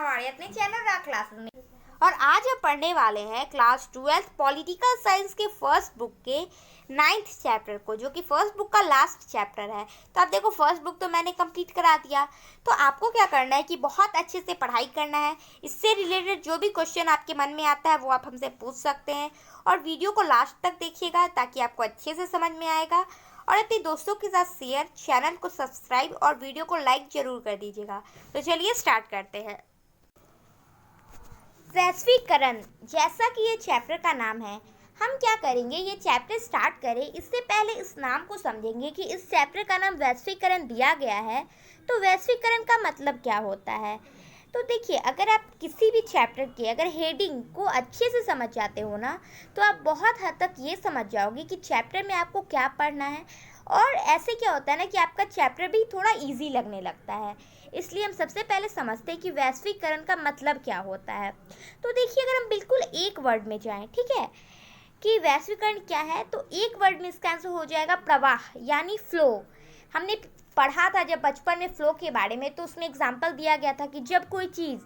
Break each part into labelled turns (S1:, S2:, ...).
S1: हमारे अपने चैनल राज क्लासरूम में। और आज हम पढ़ने वाले हैं क्लास 12 पॉलिटिकल साइंस के फर्स्ट बुक के 9th चैप्टर को, जो कि फर्स्ट बुक का लास्ट चैप्टर है। तो आप देखो, फर्स्ट बुक तो मैंने कंप्लीट करा दिया। तो आपको क्या करना है कि बहुत अच्छे से पढ़ाई करना है। इससे रिलेटेड जो भी क्वेश्चन आपके मन में आता है वो आप हमसे पूछ सकते हैं। और वीडियो को लास्ट तक देखिएगा ताकि आपको अच्छे से समझ में आएगा। और अपने दोस्तों के साथ शेयर, चैनल को सब्सक्राइब और वीडियो को लाइक जरूर कर दीजिएगा। तो चलिए स्टार्ट करते हैं। वैश्वीकरण, जैसा कि ये चैप्टर का नाम है, हम क्या करेंगे, ये चैप्टर स्टार्ट करें इससे पहले इस नाम को समझेंगे कि इस चैप्टर का नाम वैश्वीकरण दिया गया है तो वैश्वीकरण का मतलब क्या होता है। तो देखिए, अगर आप किसी भी चैप्टर के अगर हेडिंग को अच्छे से समझ जाते हो ना, तो आप बहुत हद तक ये समझ जाओगे कि चैप्टर में आपको क्या पढ़ना है। और ऐसे क्या होता है ना कि आपका चैप्टर भी थोड़ा इजी लगने लगता है। इसलिए हम सबसे पहले समझते हैं कि वैश्वीकरण का मतलब क्या होता है। तो देखिए, अगर हम बिल्कुल एक वर्ड में जाएं, ठीक है, कि वैश्वीकरण क्या है, तो एक वर्ड में इसका आंसर हो जाएगा प्रवाह, यानी फ्लो। हमने पढ़ा था जब बचपन में फ्लो के बारे में, तो उसमें एग्जाम्पल दिया गया था कि जब कोई चीज़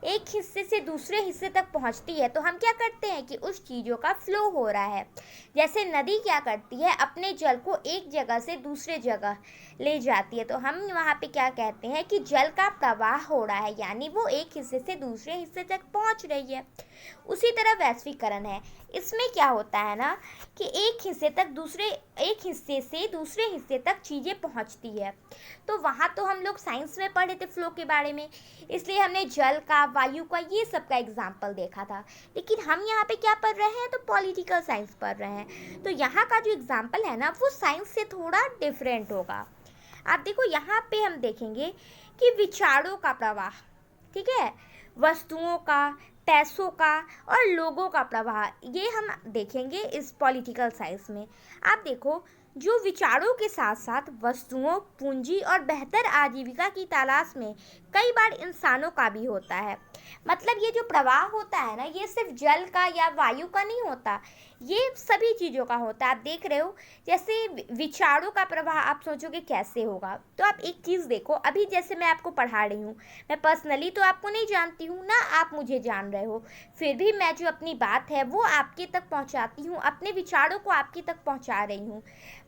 S1: एक हिस्से से दूसरे हिस्से तक पहुंचती है तो हम क्या करते हैं कि उस चीज़ों का फ्लो हो रहा है। जैसे नदी क्या करती है, अपने जल को एक जगह से दूसरे जगह ले जाती है, तो हम वहाँ पे क्या कहते हैं कि जल का प्रवाह हो रहा है, यानी वो एक हिस्से से दूसरे हिस्से तक पहुँच रही है। उसी तरह वैश्वीकरण है। इसमें क्या होता है ना कि एक हिस्से से दूसरे हिस्से तक चीज़ें पहुंचती है। तो वहाँ तो हम लोग साइंस में पढ़े थे फ्लो के बारे में, इसलिए हमने जल का, वायु का, ये सब का एग्जाम्पल देखा था। लेकिन हम यहाँ पे क्या पढ़ रहे हैं, तो पॉलिटिकल साइंस पढ़ रहे हैं। तो यहाँ का जो एग्जाम्पल है ना, वो साइंस से थोड़ा डिफरेंट होगा। आप देखो, यहाँ पे हम देखेंगे कि विचारों का प्रवाह, ठीक है, वस्तुओं का, पैसों का और लोगों का प्रवाह, ये हम देखेंगे इस पॉलिटिकल साइंस में। आप देखो, जो विचारों के साथ साथ वस्तुओं, पूंजी और बेहतर आजीविका की तलाश में कई बार इंसानों का भी होता है। मतलब ये जो प्रवाह होता है ना, ये सिर्फ जल का या वायु का नहीं होता, ये सभी चीज़ों का होता है। आप देख रहे हो, जैसे विचारों का प्रवाह आप सोचोगे कैसे होगा, तो आप एक चीज़ देखो, अभी जैसे मैं आपको पढ़ा रही हूँ, मैं पर्सनली तो आपको नहीं जानती हूँ ना, आप मुझे जान रहे हो, फिर भी मैं जो अपनी बात है वो आपके तक पहुँचाती हूँ, अपने विचारों को आपके तक पहुँचा रही हूँ।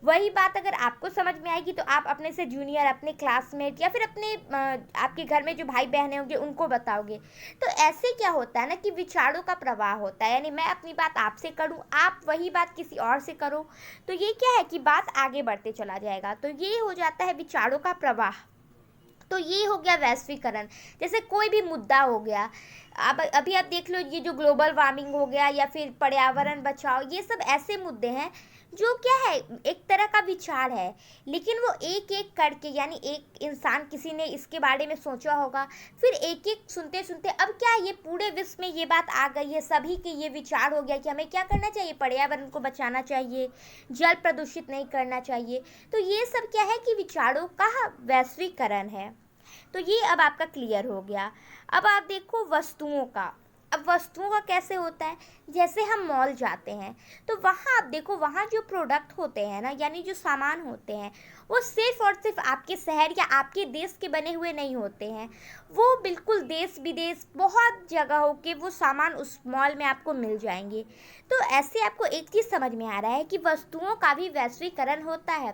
S1: वही बात अगर आपको समझ में आएगी तो आप अपने से जूनियर, अपने क्लासमेट या फिर अपने आपके घर में जो भाई बहनें होंगे उनको बताओगे। तो ऐसे क्या होता है ना कि विचारों का प्रवाह होता है, यानी मैं अपनी बात आपसे करूं, आप वही बात किसी और से करो, तो ये क्या है कि बात आगे बढ़ते चला जाएगा। तो ये हो जाता है विचारों का प्रवाह। तो ये हो गया वैश्वीकरण। जैसे कोई भी मुद्दा हो गया, अब अभी आप देख लो, ये जो ग्लोबल वार्मिंग हो गया या फिर पर्यावरण बचाओ, ये सब ऐसे मुद्दे हैं जो क्या है, एक तरह का विचार है, लेकिन वो एक एक करके, यानी एक इंसान किसी ने इसके बारे में सोचा होगा, फिर एक एक सुनते सुनते अब क्या है, ये पूरे विश्व में ये बात आ गई है, सभी के ये विचार हो गया कि हमें क्या करना चाहिए, पर्यावरण को बचाना चाहिए, जल प्रदूषित नहीं करना चाहिए। तो ये सब क्या है कि विचारों का वैश्वीकरण है। तो ये अब आपका क्लियर हो गया। अब आप देखो वस्तुओं का। अब वस्तुओं का कैसे होता है, जैसे हम मॉल जाते हैं तो वहाँ आप देखो, वहाँ जो प्रोडक्ट होते हैं ना, यानी जो सामान होते हैं, वो सिर्फ और सिर्फ आपके शहर या आपके देश के बने हुए नहीं होते हैं, वो बिल्कुल देश विदेश बहुत जगहों के वो सामान उस मॉल में आपको मिल जाएंगे। तो ऐसे आपको एक चीज़ समझ में आ रहा है कि वस्तुओं का भी वैश्वीकरण होता है।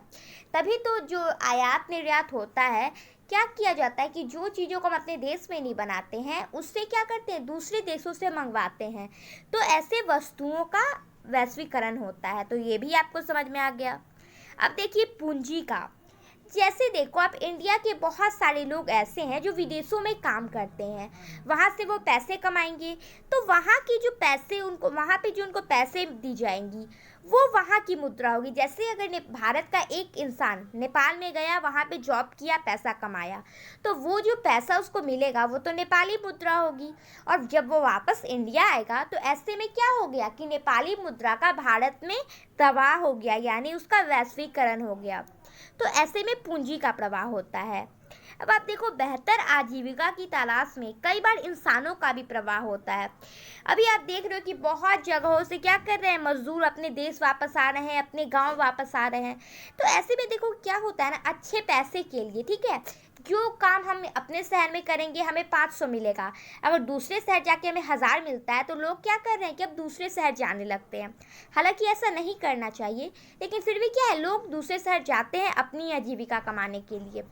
S1: तभी तो जो आयात निर्यात होता है, क्या किया जाता है कि जो चीज़ों को हम अपने देश में नहीं बनाते हैं, उससे क्या करते हैं, दूसरे देशों से मंगवाते हैं। तो ऐसे वस्तुओं का वैश्वीकरण होता है। तो ये भी आपको समझ में आ गया। अब देखिए पूंजी का। जैसे देखो, आप इंडिया के बहुत सारे लोग ऐसे हैं जो विदेशों में काम करते हैं, वहाँ से वो पैसे कमाएंगे, तो वहाँ की जो पैसे उनको, वहाँ पे जो उनको पैसे दी जाएंगी वो वहाँ की मुद्रा होगी। जैसे अगर भारत का एक इंसान नेपाल में गया, वहाँ पे जॉब किया, पैसा कमाया, तो वो जो पैसा उसको मिलेगा वो तो नेपाली मुद्रा होगी। और जब वो वापस इंडिया आएगा तो ऐसे में क्या हो गया कि नेपाली मुद्रा का भारत में प्रवाह हो गया, यानी उसका वैश्वीकरण हो गया। तो ऐसे में पूंजी का प्रवाह होता है। अब आप देखो, बेहतर आजीविका की तलाश में कई बार इंसानों का भी प्रवाह होता है। अभी आप देख रहे हो कि बहुत जगहों से क्या कर रहे हैं, मजदूर अपने देश वापस आ रहे हैं, अपने गांव वापस आ रहे हैं। तो ऐसे में देखो क्या होता है ना, अच्छे पैसे के लिए, ठीक है, जो काम हम अपने शहर में करेंगे हमें 500 मिलेगा, अगर दूसरे शहर जाके हमें 1000 मिलता है तो लोग क्या कर रहे हैं कि अब दूसरे शहर जाने लगते हैं। हालांकि ऐसा नहीं करना चाहिए, लेकिन फिर भी क्या है, लोग दूसरे शहर जाते हैं अपनी आजीविका कमाने के लिए।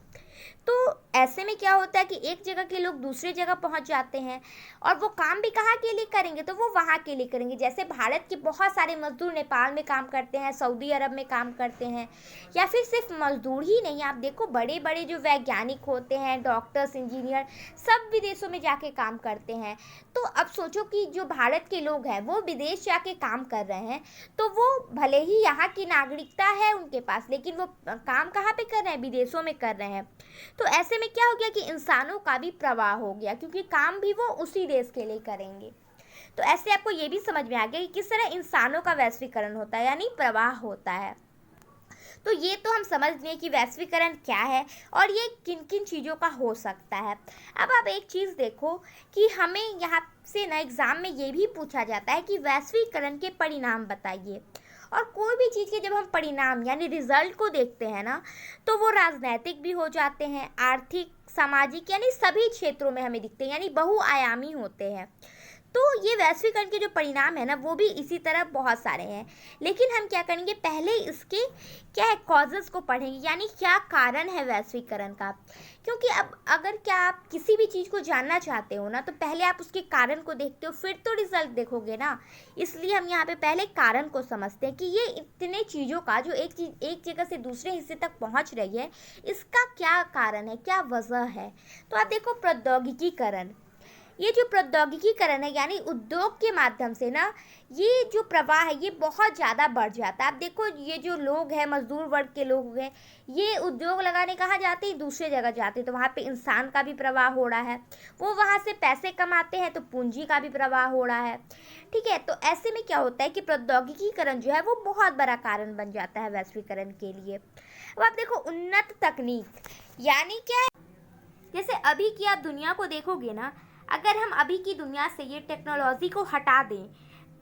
S1: तो ऐसे में क्या होता है कि एक जगह के लोग दूसरी जगह पहुंच जाते हैं, और वो काम भी कहाँ के लिए करेंगे, तो वो वहाँ के लिए करेंगे। जैसे भारत के बहुत सारे मजदूर नेपाल में काम करते हैं, सऊदी अरब में काम करते हैं, या फिर सिर्फ मजदूर ही नहीं, आप देखो बड़े बड़े जो वैज्ञानिक होते हैं, डॉक्टर्स, इंजीनियर, सब विदेशों में जाके काम करते हैं। तो अब सोचो कि जो भारत के लोग हैं वो विदेश जाके काम कर रहे हैं, तो वो भले ही यहाँ की नागरिकता है उनके पास, लेकिन वो काम कहाँ पे कर रहे हैं, विदेशों में कर रहे हैं। तो ऐसे में क्या हो गया कि इंसानों का भी प्रवाह हो गया, क्योंकि काम भी वो उसी देश के लिए करेंगे। तो ऐसे आपको ये भी समझ में आ गया कि किस तरह इंसानों का वैश्वीकरण होता है, यानी प्रवाह होता है। तो ये तो हम समझ गए कि वैश्वीकरण क्या है और ये किन किन चीज़ों का हो सकता है। अब आप एक चीज़ देखो कि हमें यहाँ से ना एग्ज़ाम में ये भी पूछा जाता है कि वैश्वीकरण के परिणाम बताइए। और कोई भी चीज़ के जब हम परिणाम यानी रिजल्ट को देखते हैं ना, तो वो राजनैतिक भी हो जाते हैं, आर्थिक, सामाजिक, यानी सभी क्षेत्रों में हमें दिखते हैं, यानी बहुआयामी होते हैं। तो ये वैश्वीकरण के जो परिणाम है ना, वो भी इसी तरह बहुत सारे हैं। लेकिन हम क्या करेंगे, पहले इसके क्या है कॉजेज़ को पढ़ेंगे, यानी क्या कारण है वैश्वीकरण का। क्योंकि अब अगर क्या आप किसी भी चीज़ को जानना चाहते हो ना, तो पहले आप उसके कारण को देखते हो, फिर तो रिजल्ट देखोगे ना। इसलिए हम यहाँ पे पहले कारण को समझते हैं कि ये इतने चीज़ों का जो एक चीज़ एक जगह से दूसरे हिस्से तक पहुँच रही है, इसका क्या कारण है, क्या वजह है। तो आप देखो प्रौद्योगिकीकरण, ये जो प्रौद्योगिकीकरण है यानी उद्योग के माध्यम से ना, ये जो प्रवाह है ये बहुत ज़्यादा बढ़ जाता है। आप देखो ये जो लोग हैं, मजदूर वर्ग के लोग हैं, ये उद्योग लगाने कहाँ जाते हैं, दूसरे जगह जाते हैं, तो वहाँ पे इंसान का भी प्रवाह हो रहा है, वो वहाँ से पैसे कमाते हैं, तो पूंजी का भी प्रवाह हो रहा है। ठीक है, तो ऐसे में क्या होता है कि प्रौद्योगिकीकरण जो है वो बहुत बड़ा कारण बन जाता है वैश्वीकरण के लिए। अब आप देखो उन्नत तकनीक, यानी क्या है, जैसे अभी की आप दुनिया को देखोगे ना, अगर हम अभी की दुनिया से ये टेक्नोलॉजी को हटा दें,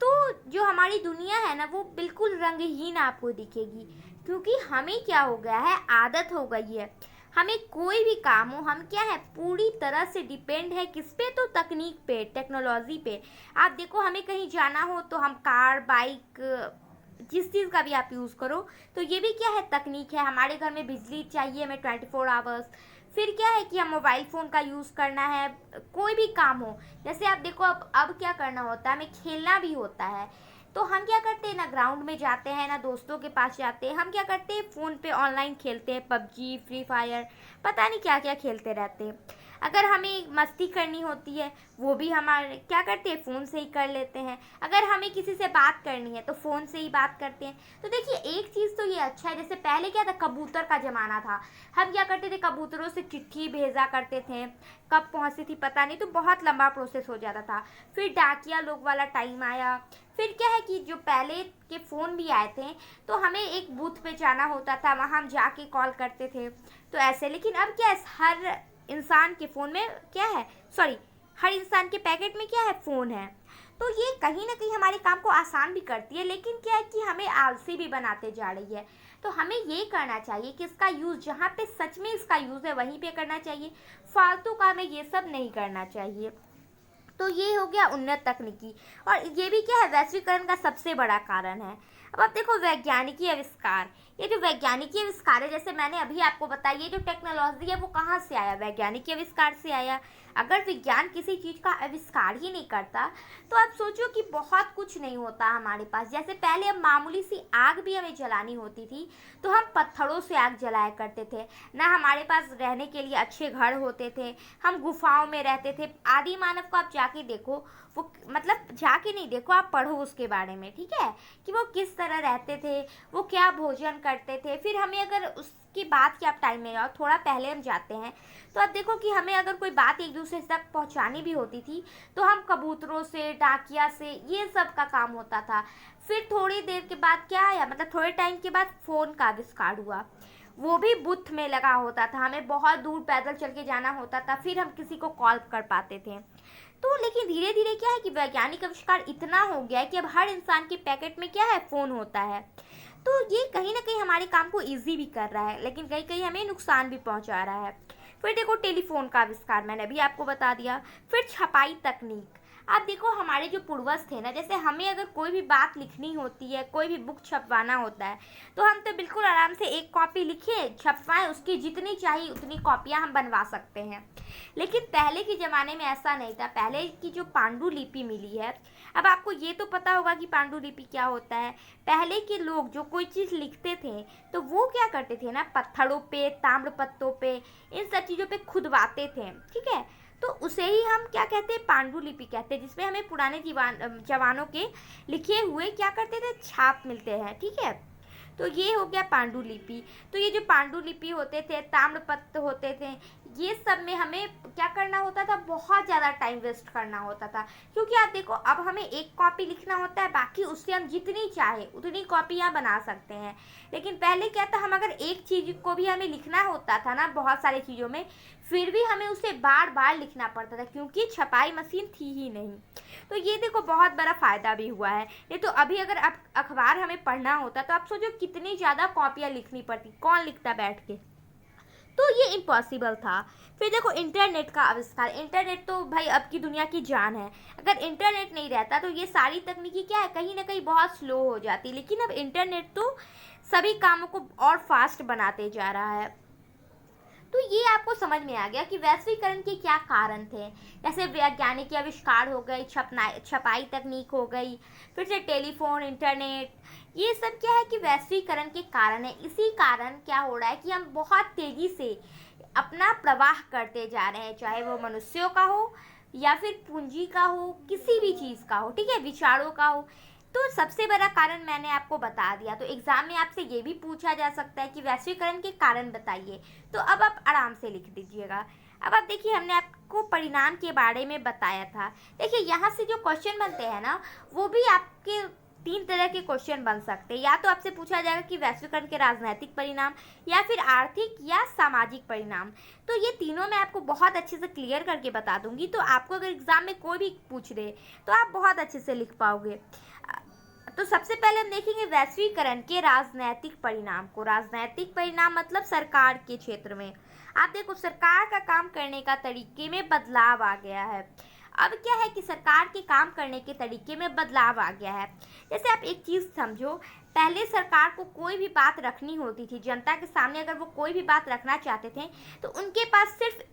S1: तो जो हमारी दुनिया है ना वो बिल्कुल रंगहीन आपको दिखेगी। क्योंकि हमें क्या हो गया है, आदत हो गई है, हमें कोई भी काम हो, हम क्या है पूरी तरह से डिपेंड है किस पे, तो तकनीक पे, टेक्नोलॉजी पे। आप देखो हमें कहीं जाना हो तो हम कार, बाइक, जिस चीज़ का भी आप यूज़ करो, तो ये भी क्या है तकनीक है। हमारे घर में बिजली चाहिए हमें 24 आवर्स। फिर क्या है कि हम मोबाइल फ़ोन का यूज़ करना है, कोई भी काम हो। जैसे आप देखो अब क्या करना होता है, हमें खेलना भी होता है, तो हम क्या करते हैं ना, ग्राउंड में जाते हैं ना, दोस्तों के पास जाते हैं, हम क्या करते हैं फ़ोन पे ऑनलाइन खेलते हैं, पबजी, फ्री फायर, पता नहीं क्या क्या खेलते रहते हैं। अगर हमें मस्ती करनी होती है, वो भी हमारे क्या करते हैं, फ़ोन से ही कर लेते हैं। अगर हमें किसी से बात करनी है तो फ़ोन से ही बात करते हैं। तो देखिए एक चीज़ तो ये अच्छा है, जैसे पहले क्या था, कबूतर का ज़माना था, हम क्या करते थे, कबूतरों से चिट्ठी भेजा करते थे, कब पहुँचती थी पता नहीं, तो बहुत लंबा प्रोसेस हो जाता था। फिर डाकिया लोग वाला टाइम आया, फिर क्या है कि जो पहले के फ़ोन भी आए थे, तो हमें एक बूथ पे जाना होता था, वहाँ हम जाके कॉल करते थे, तो ऐसे। लेकिन अब क्या है, हर इंसान के फ़ोन में क्या है, सॉरी, हर इंसान के पैकेट में क्या है, फ़ोन है। तो ये कहीं ना कहीं हमारे काम को आसान भी करती है, लेकिन क्या है कि हमें आलसी भी बनाते जा रही है। तो हमें ये करना चाहिए कि इसका यूज़ जहाँ पे सच में इसका यूज़ है वहीं पे करना चाहिए, फालतू का हमें ये सब नहीं करना चाहिए। तो ये हो गया उन्नत तकनीकी, और ये भी क्या है वैश्वीकरण का सबसे बड़ा कारण है। अब आप देखो वैज्ञानिकी आविष्कार, ये जो वैज्ञानिकी आविष्कार है, जैसे मैंने अभी आपको बताया, ये जो टेक्नोलॉजी है वो कहाँ से आया, वैज्ञानिक आविष्कार से आया। अगर विज्ञान किसी चीज़ का आविष्कार ही नहीं करता, तो आप सोचो कि बहुत कुछ नहीं होता हमारे पास। जैसे पहले अब मामूली सी आग भी हमें जलानी होती थी, तो हम पत्थरों से आग जलाया करते थे ना, हमारे पास रहने के लिए अच्छे घर होते थे, हम गुफाओं में रहते थे। आदि मानव को आप जाके देखो, वो मतलब जाके नहीं देखो, आप पढ़ो उसके बारे में, ठीक है, कि वो किस तरह रहते थे, वो क्या भोजन करते थे। फिर हमें अगर उसकी बात की आप टाइम में जाओ, थोड़ा पहले हम जाते हैं, तो आप देखो कि हमें अगर कोई बात एक दूसरे तक पहुंचानी भी होती थी, तो हम कबूतरों से, डाकिया से, ये सब का काम होता था। फिर थोड़ी देर के बाद क्या आया, मतलब थोड़े टाइम के बाद फ़ोन का आविष्कार हुआ, वो भी बुथ में लगा होता था, हमें बहुत दूर पैदल चल के जाना होता था, फिर हम किसी को कॉल कर पाते थे। तो लेकिन धीरे धीरे क्या है कि वैज्ञानिक आविष्कार इतना हो गया है कि अब हर इंसान के पैकेट में क्या है, फ़ोन होता है। तो ये कहीं ना कहीं हमारे काम को ईजी भी कर रहा है, लेकिन कहीं कहीं हमें नुकसान भी पहुंचा रहा है। फिर देखो टेलीफोन का आविष्कार, मैंने अभी आपको बता दिया। फिर छपाई तकनीक। आप देखो हमारे जो पूर्वज थे ना, जैसे हमें अगर कोई भी बात लिखनी होती है, कोई भी बुक छपवाना होता है, तो हम तो बिल्कुल आराम से एक कॉपी लिखे छपवाएं, उसकी जितनी चाहिए उतनी कॉपियां हम बनवा सकते हैं। लेकिन पहले के ज़माने में ऐसा नहीं था। पहले की जो पांडुलिपि मिली है, अब आपको ये तो पता होगा कि पांडुलिपि क्या होता है। पहले के लोग जो कोई चीज़ लिखते थे तो वो क्या करते थे ना, पत्थरों पे, ताम्र पत्तों पे, इन सब चीज़ों पे खुदवाते थे, ठीक है। तो उसे ही हम क्या कहते हैं, पांडुलिपि कहते हैं, जिसमें हमें पुराने जवानों के लिखे हुए क्या करते थे, छाप मिलते हैं, ठीक है। तो ये हो गया पांडुलिपि। तो ये जो पांडुलिपि होते थे, ताम्रपत्र होते थे, ये सब में हमें क्या करना होता था, बहुत ज़्यादा टाइम वेस्ट करना होता था। क्योंकि आप देखो अब हमें एक कॉपी लिखना होता है, बाकी उससे हम जितनी चाहे उतनी कॉपियाँ बना सकते हैं। लेकिन पहले क्या था, हम अगर एक चीज़ को भी हमें लिखना होता था ना, बहुत सारी चीज़ों में, फिर भी हमें उसे बार बार लिखना पड़ता था, क्योंकि छपाई मशीन थी ही नहीं। तो ये देखो बहुत बड़ा फ़ायदा भी हुआ है। नहीं तो अभी अगर आप अखबार हमें पढ़ना होता तो आप सोचो कितनी ज़्यादा कॉपियाँ लिखनी पड़ती, कौन लिखता बैठ के। तो ये इम्पॉसिबल था। फिर देखो इंटरनेट का आविष्कार। इंटरनेट तो भाई अब की दुनिया की जान है। अगर इंटरनेट नहीं रहता तो ये सारी तकनीकी क्या है, कहीं ना कहीं बहुत स्लो हो जाती। लेकिन अब इंटरनेट तो सभी कामों को और फास्ट बनाते जा रहा है। तो ये आपको समझ में आ गया कि वैश्वीकरण के क्या कारण थे। जैसे वैज्ञानिक आविष्कार हो गए, छपाई तकनीक हो गई, फिर से टेलीफोन, इंटरनेट, ये सब क्या है कि वैश्वीकरण के कारण है। इसी कारण क्या हो रहा है कि हम बहुत तेज़ी से अपना प्रवाह करते जा रहे हैं, चाहे वो मनुष्यों का हो या फिर पूंजी का हो, किसी भी चीज़ का हो, ठीक है, विचारों का हो। तो सबसे बड़ा कारण मैंने आपको बता दिया। तो एग्जाम में आपसे ये भी पूछा जा सकता है कि वैश्वीकरण के कारण बताइए। तो अब आप आराम से लिख दीजिएगा। अब आप देखिए, हमने आपको परिणाम के बारे में बताया था। देखिए यहाँ से जो क्वेश्चन बनते हैं ना, वो भी आपके 3 तरह के क्वेश्चन बन सकते हैं। या तो आपसे पूछा जाएगा कि वैश्वीकरण के राजनैतिक परिणाम, या फिर आर्थिक या सामाजिक परिणाम। तो ये तीनों मैं आपको बहुत अच्छे से क्लियर करके बता दूंगी। तो आपको अगर एग्जाम में कोई भी पूछ दे तो आप बहुत अच्छे से लिख पाओगे। तो सबसे पहले हम देखेंगे वैश्वीकरण के राजनैतिक परिणाम को। राजनैतिक परिणाम मतलब सरकार के क्षेत्र में। आप देखो सरकार का काम करने का तरीके में बदलाव आ गया है। अब क्या है कि सरकार के काम करने के तरीके में बदलाव आ गया है। जैसे आप एक चीज़ समझो, पहले सरकार को कोई भी बात रखनी होती थी, जनता के सामने अगर वो कोई भी बात रखना चाहते थे तो उनके पास सिर्फ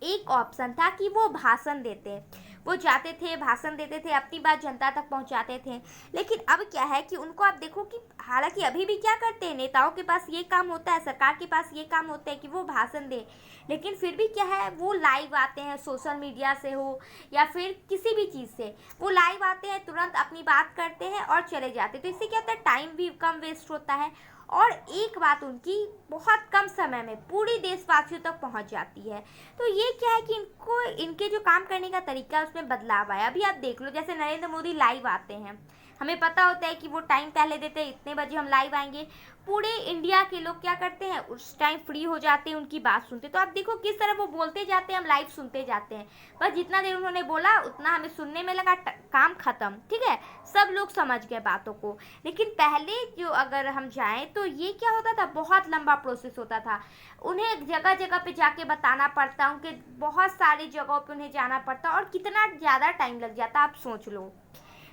S1: एक ऑप्शन था कि वो भाषण देते। वो जाते थे, भाषण देते थे, अपनी बात जनता तक पहुंचाते थे। लेकिन अब क्या है कि उनको आप देखो कि हालांकि अभी भी क्या करते हैं, नेताओं के पास ये काम होता है, सरकार के पास ये काम होता है कि वो भाषण दे। लेकिन फिर भी क्या है, वो लाइव आते हैं, सोशल मीडिया से हो या फिर किसी भी चीज़ से वो लाइव आते हैं, तुरंत अपनी बात करते हैं और चले जाते हैं। तो इससे क्या होता है, टाइम भी कम वेस्ट होता है और एक बात उनकी बहुत कम समय में पूरी देशवासियों तक पहुंच जाती है। तो ये क्या है कि इनको इनके जो काम करने का तरीका है उसमें बदलाव आया। अभी आप देख लो, जैसे नरेंद्र मोदी लाइव आते हैं, हमें पता होता है कि वो टाइम पहले देते हैं, इतने बजे हम लाइव आएंगे। पूरे इंडिया के लोग क्या करते हैं, उस टाइम फ्री हो जाते हैं, उनकी बात सुनते। तो आप देखो किस तरह वो बोलते जाते हैं, हम लाइव सुनते जाते हैं। बस जितना देर उन्होंने बोला उतना हमें सुनने में लगा, काम खत्म, ठीक है, सब लोग समझ गए बातों को। लेकिन पहले जो अगर हम जाएं तो ये क्या होता था, बहुत लंबा प्रोसेस होता था। उन्हें जगह जगह पे जाके बताना पड़ता, उनके बहुत सारी जगहों पे उन्हें जाना पड़ता और कितना ज़्यादा टाइम लग जाता, आप सोच लो।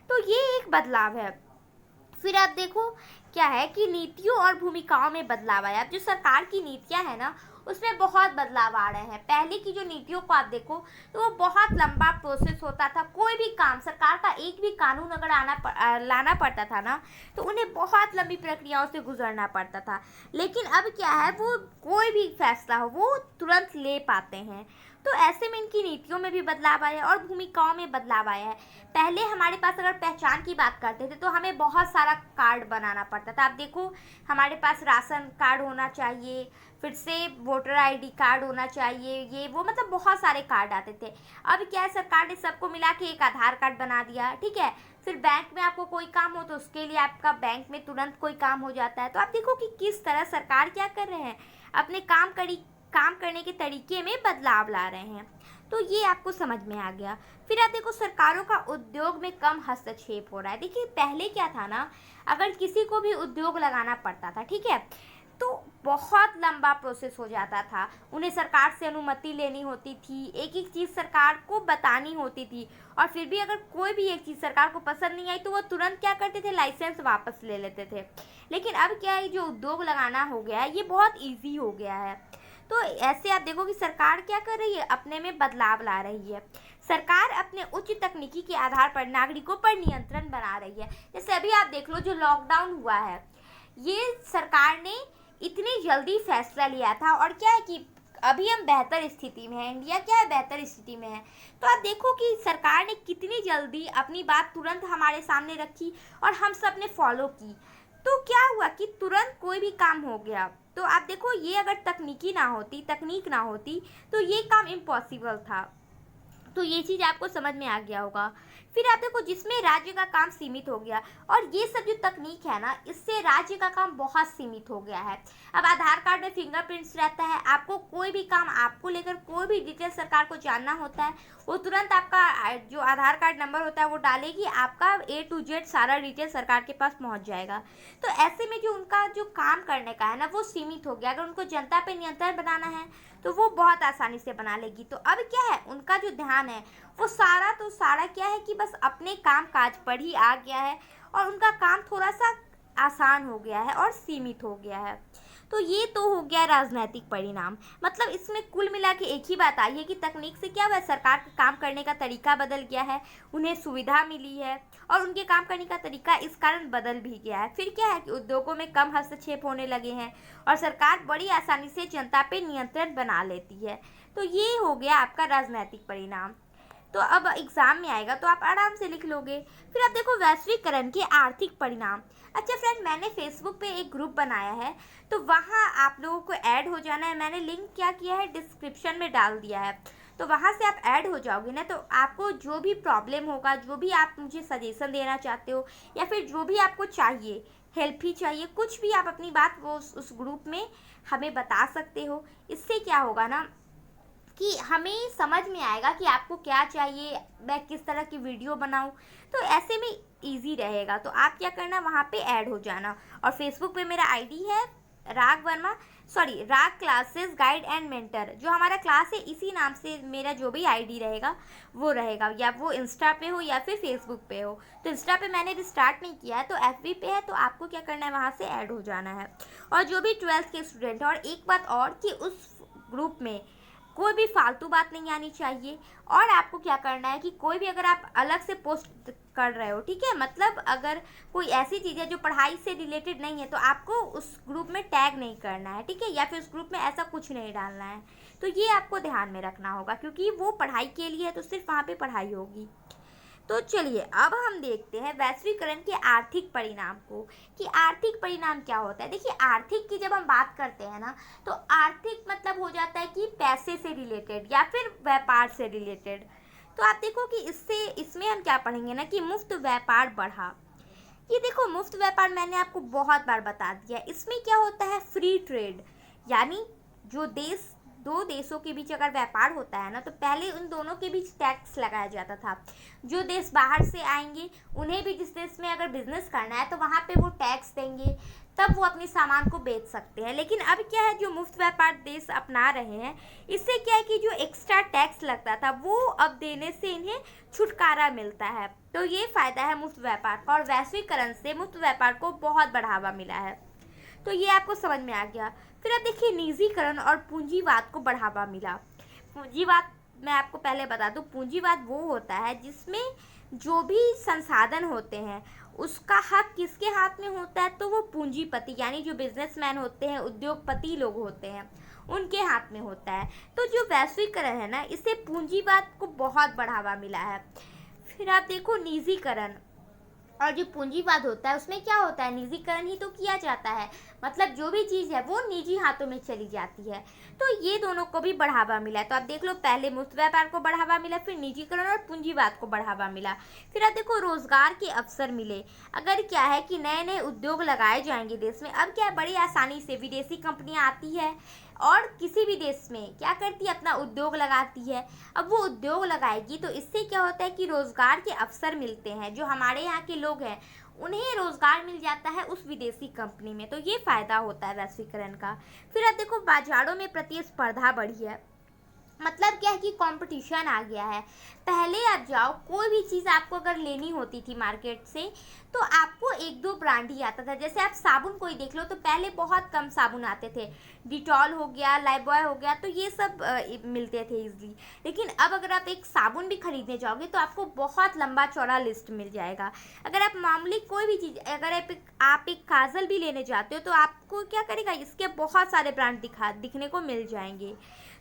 S1: तो ये एक बदलाव है। फिर आप देखो क्या है कि नीतियों और भूमिकाओं में बदलाव आया। अब जो सरकार की नीतियां है ना, उसमें बहुत बदलाव आ रहे हैं। पहले की जो नीतियों को आप देखो तो वो बहुत लंबा प्रोसेस होता था। कोई भी काम, सरकार का एक भी कानून अगर लाना पड़ता था ना, तो उन्हें बहुत लंबी प्रक्रियाओं से गुजरना पड़ता था। लेकिन अब क्या है, वो कोई भी फैसला हो वो तुरंत ले पाते हैं। तो ऐसे में इनकी नीतियों में भी बदलाव आया और भूमिकाओं में बदलाव आया है। पहले हमारे पास अगर पहचान की बात करते थे तो हमें बहुत सारा कार्ड बनाना पड़ता था। आप देखो हमारे पास राशन कार्ड होना चाहिए, फिर से वोटर आईडी कार्ड होना चाहिए, ये वो मतलब बहुत सारे कार्ड आते थे। अब क्या है, सरकार ने सबको मिला के एक आधार कार्ड बना दिया, ठीक है। फिर बैंक में आपको कोई काम हो तो उसके लिए आपका बैंक में तुरंत कोई काम हो जाता है। तो आप देखो कि किस तरह सरकार क्या कर रहे हैं, अपने काम करने के तरीके में बदलाव ला रहे हैं। तो ये आपको समझ में आ गया। फिर आप देखो सरकारों का उद्योग में कम हस्तक्षेप हो रहा है। देखिए पहले क्या था ना, अगर किसी को भी उद्योग लगाना पड़ता था, ठीक है, तो बहुत लंबा प्रोसेस हो जाता था। उन्हें सरकार से अनुमति लेनी होती थी, एक-एक चीज़ सरकार को बतानी होती थी, और फिर भी अगर कोई भी एक चीज़ सरकार को पसंद नहीं आई तो वो तुरंत क्या करते थे, लाइसेंस वापस ले लेते थे। लेकिन अब क्या है, जो उद्योग लगाना हो गया है ये बहुत ईज़ी हो गया है। तो ऐसे आप देखो कि सरकार क्या कर रही है, अपने में बदलाव ला रही है। सरकार अपने उच्च तकनीकी के आधार पर नागरिकों पर नियंत्रण बना रही है। जैसे अभी आप देख लो, जो लॉकडाउन हुआ है, ये सरकार ने इतनी जल्दी फैसला लिया था, और क्या है कि अभी हम बेहतर स्थिति में हैं, इंडिया क्या है, बेहतर स्थिति में है। तो आप देखो कि सरकार ने कितनी जल्दी अपनी बात तुरंत हमारे सामने रखी और हम सब ने फॉलो की। तो क्या हुआ कि तुरंत कोई भी काम हो गया। तो आप देखो, ये अगर तकनीक ना होती तो ये काम इम्पॉसिबल था। तो ये चीज़ आपको समझ में आ गया होगा। फिर आप देखो, जिसमें राज्य का काम सीमित हो गया, और ये सब जो तकनीक है ना, इससे राज्य का काम बहुत सीमित हो गया है। अब आधार कार्ड में फिंगरप्रिंट्स रहता है, आपको कोई भी काम, आपको लेकर कोई भी डिटेल सरकार को जानना होता है, वो तुरंत आपका जो आधार कार्ड नंबर होता है वो डालेगी, आपका A to Z सारा डिटेल सरकार के पास पहुंच जाएगा। तो ऐसे में जो उनका जो काम करने का है ना, वो सीमित हो गया। अगर उनको जनता पे नियंत्रण बनाना है तो वो बहुत आसानी से बना लेगी। तो अब क्या है, उनका जो ध्यान है वो सारा क्या है कि बस अपने काम काज पर ही आ गया है, और उनका काम थोड़ा सा आसान हो गया है और सीमित हो गया है। तो ये तो हो गया राजनीतिक परिणाम। मतलब इसमें कुल मिला के एक ही बात आई है कि तकनीक से क्या हुआ है, सरकार का काम करने का तरीका बदल गया है, उन्हें सुविधा मिली है, और उनके काम करने का तरीका इस कारण बदल भी गया है। फिर क्या है कि उद्योगों में कम हस्तक्षेप होने लगे हैं, और सरकार बड़ी आसानी से जनता पे नियंत्रण बना लेती है। तो ये हो गया आपका राजनीतिक परिणाम। तो अब एग्ज़ाम में आएगा तो आप आराम से लिख लोगे। फिर आप देखो, वैश्वीकरण के आर्थिक परिणाम। अच्छा फ्रेंड, मैंने फेसबुक पे एक ग्रुप बनाया है, तो वहाँ आप लोगों को ऐड हो जाना है। मैंने लिंक क्या किया है, डिस्क्रिप्शन में डाल दिया है। तो वहाँ से आप ऐड हो जाओगे ना, तो आपको जो भी प्रॉब्लम होगा, जो भी आप मुझे सजेशन देना चाहते हो, या फिर जो भी आपको चाहिए, हेल्प ही चाहिए, कुछ भी, आप अपनी बात वो उस ग्रुप में हमें बता सकते हो। इससे क्या होगा ना कि हमें समझ में आएगा कि आपको क्या चाहिए, मैं किस तरह की वीडियो बनाऊं। तो ऐसे में इजी रहेगा। तो आप क्या करना, वहाँ पे ऐड हो जाना। और फेसबुक पे मेरा आईडी है राग क्लासेस गाइड एंड मेंटर। जो हमारा क्लास है, इसी नाम से मेरा जो भी आईडी रहेगा वो रहेगा, या वो इंस्टा पे हो या फिर फेसबुक पे हो। तो इंस्टा पे मैंने भी स्टार्ट नहीं किया है, तो एफबी पे है। तो आपको क्या करना है, वहाँ से ऐड हो जाना है। और जो भी 12th के स्टूडेंट है, और एक बात और कि उस ग्रुप में कोई भी फालतू बात नहीं आनी चाहिए। और आपको क्या करना है कि कोई भी अगर आप अलग से पोस्ट कर रहे हो, ठीक है, मतलब अगर कोई ऐसी चीज़ है जो पढ़ाई से रिलेटेड नहीं है, तो आपको उस ग्रुप में टैग नहीं करना है, ठीक है, या फिर उस ग्रुप में ऐसा कुछ नहीं डालना है। तो ये आपको ध्यान में रखना होगा, क्योंकि वो पढ़ाई के लिए है, तो सिर्फ वहाँ पे पढ़ाई होगी। तो चलिए अब हम देखते हैं वैश्वीकरण के आर्थिक परिणाम को, कि आर्थिक परिणाम क्या होता है। देखिए, आर्थिक की जब हम बात करते हैं ना, तो आर्थिक मतलब हो जाता है कि पैसे से रिलेटेड या फिर व्यापार से रिलेटेड। तो आप देखो कि इसमें हम क्या पढ़ेंगे ना, कि मुफ्त व्यापार बढ़ा। ये देखो, मुफ्त व्यापार मैंने आपको बहुत बार बता दिया। इसमें क्या होता है, फ्री ट्रेड, यानी जो दो देशों के बीच अगर व्यापार होता है ना, तो पहले उन दोनों के बीच टैक्स लगाया जाता था। जो देश बाहर से आएंगे, उन्हें भी जिस देश में अगर बिजनेस करना है तो वहाँ पे वो टैक्स देंगे, तब वो अपने सामान को बेच सकते हैं। लेकिन अब क्या है, जो मुफ्त व्यापार देश अपना रहे हैं, इससे क्या है कि जो एक्स्ट्रा टैक्स लगता था वो अब देने से इन्हें छुटकारा मिलता है। तो ये फ़ायदा है मुफ्त व्यापार का, और वैश्वीकरण से मुफ्त व्यापार को बहुत बढ़ावा मिला है। तो ये आपको समझ में आ गया। फिर अब देखिए, निजीकरण और पूंजीवाद को बढ़ावा मिला। पूंजीवाद, मैं आपको पहले बता दूं, पूंजीवाद वो होता है जिसमें जो भी संसाधन होते हैं उसका हक किसके हाथ में होता है, तो वो पूंजीपति, यानी जो बिजनेसमैन होते हैं, उद्योगपति लोग होते हैं, उनके हाथ में होता है। तो जो वैश्वीकरण है ना, इससे पूंजीवाद को बहुत बढ़ावा मिला है। फिर आप देखो, निजीकरण और जो पूंजीवाद होता है उसमें क्या होता है, निजीकरण ही तो किया जाता है। मतलब जो भी चीज़ है वो निजी हाथों में चली जाती है। तो ये दोनों को भी बढ़ावा मिला है। तो आप देख लो, पहले मुफ्त व्यापार को बढ़ावा मिला, फिर निजीकरण और पूंजीवाद को बढ़ावा मिला। फिर आप देखो, रोजगार के अवसर मिले। अगर क्या है कि नए नए उद्योग लगाए जाएंगे देश में। अब क्या है, बड़ी आसानी से विदेशी कंपनियां आती है और किसी भी देश में क्या करती है, अपना उद्योग लगाती है। अब वो उद्योग लगाएगी तो इससे क्या होता है कि रोजगार के अवसर मिलते हैं। जो हमारे यहाँ के लोग हैं उन्हें रोजगार मिल जाता है उस विदेशी कंपनी में। तो ये फायदा होता है वैश्वीकरण का। फिर आप देखो बाजारों में प्रतिस्पर्धा बढ़ी है। मतलब क्या है कि कंपटीशन आ गया है। पहले आप जाओ, कोई भी चीज़ आपको अगर लेनी होती थी मार्केट से, तो आपको एक दो ब्रांड ही आता था। जैसे आप साबुन कोई देख लो, तो पहले बहुत कम साबुन आते थे, डिटॉल हो गया, लाइबॉय हो गया, तो ये सब मिलते थे इजली। लेकिन अब अगर आप एक साबुन भी खरीदने जाओगे तो आपको बहुत लंबा चौड़ा लिस्ट मिल जाएगा। अगर आप मामूली कोई भी चीज़, अगर आप एक काजल भी लेने जाते हो, तो आपको क्या करेगा, इसके बहुत सारे ब्रांड दिखने को मिल जाएंगे।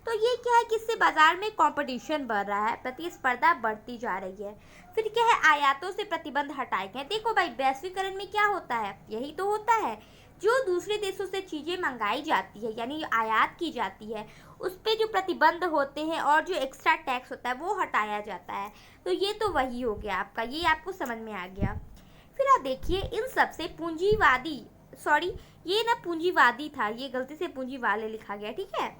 S1: तो ये क्या है कि इससे बाजार में कंपटीशन बढ़ रहा है, प्रतिस्पर्धा बढ़ती जा रही है। फिर क्या है, आयातों से प्रतिबंध हटाए गए। देखो भाई, वैश्वीकरण में क्या होता है, यही तो होता है, जो दूसरे देशों से चीज़ें मंगाई जाती है यानी आयात की जाती है, उस पर जो प्रतिबंध होते हैं और जो एक्स्ट्रा टैक्स होता है वो हटाया जाता है। तो ये तो वही हो गया आपका, ये आपको समझ में आ गया। फिर आप देखिए, इन सबसे पूंजीवादी, सॉरी ये ना पूंजीवादी था, ये गलती से पूंजीवाले लिखा गया, ठीक है।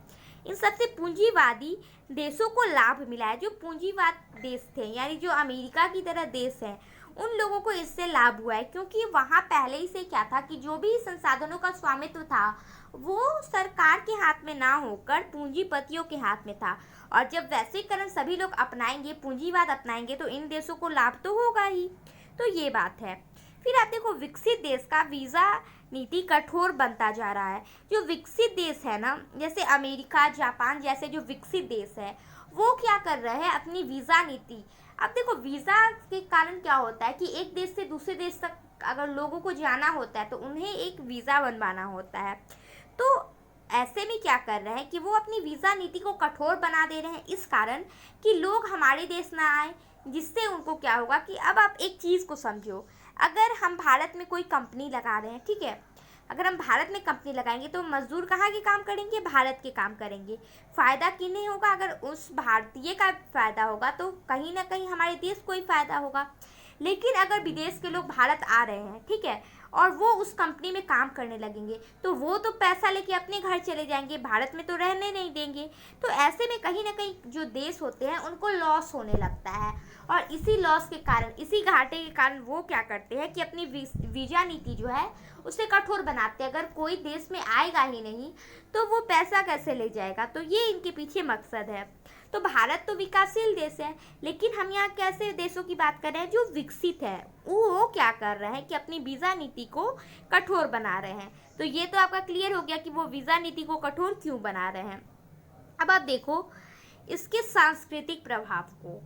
S1: इन सबसे पूंजीवादी देशों को लाभ मिला है। जो पूंजीवाद देश थे यानी जो अमेरिका की तरह देश है, उन लोगों को इससे लाभ हुआ है, क्योंकि वहाँ पहले ही से क्या था कि जो भी संसाधनों का स्वामित्व था वो सरकार के हाथ में ना होकर पूंजीपतियों के हाथ में था। और जब वैश्वीकरण सभी लोग अपनाएंगे, पूंजीवाद अपनाएंगे, तो इन देशों को लाभ तो होगा ही। तो ये बात है। फिर आप देखो, विकसित देश का वीज़ा नीति कठोर बनता जा रहा है। जो विकसित देश है ना, जैसे अमेरिका, जापान जैसे जो विकसित देश है, वो क्या कर रहे हैं, अपनी वीज़ा नीति। अब देखो, वीज़ा के कारण क्या होता है कि एक देश से दूसरे देश तक अगर लोगों को जाना होता है तो उन्हें एक वीज़ा बनवाना होता है। तो ऐसे में क्या कर रहे हैं कि वो अपनी वीज़ा नीति को कठोर बना दे रहे हैं, इस कारण कि लोग हमारे देश ना आए। जिससे उनको क्या होगा कि अब आप एक चीज़ को समझो, अगर हम भारत में कोई कंपनी लगा रहे हैं, ठीक है, अगर हम भारत में कंपनी लगाएंगे तो मजदूर कहाँ के काम करेंगे, भारत के काम करेंगे। फ़ायदा किन्हें होगा, अगर उस भारतीय का फ़ायदा होगा तो कहीं ना कहीं हमारे देश को ही फ़ायदा होगा। लेकिन अगर विदेश के लोग भारत आ रहे हैं, ठीक है, और वो उस कंपनी में काम करने लगेंगे, तो वो तो पैसा लेके अपने घर चले जाएंगे, भारत में तो रहने नहीं देंगे। तो ऐसे में कहीं ना कहीं जो देश होते हैं उनको लॉस होने लगता है। और इसी लॉस के कारण, इसी घाटे के कारण वो क्या करते हैं कि अपनी वीज़ा नीति जो है उसे कठोर बनाते हैं। अगर कोई देश में आएगा ही नहीं तो वो पैसा कैसे ले जाएगा। तो ये इनके पीछे मकसद है। तो भारत तो विकासशील देश है, लेकिन हम यहाँ कैसे देशों की बात कर रहे हैं, जो विकसित है, वो क्या कर रहे हैं कि अपनी वीज़ा नीति को कठोर बना रहे हैं। तो ये तो आपका क्लियर हो गया कि वो वीज़ा नीति को कठोर क्यों बना रहे हैं। अब आप देखो इसके सांस्कृतिक प्रभाव को।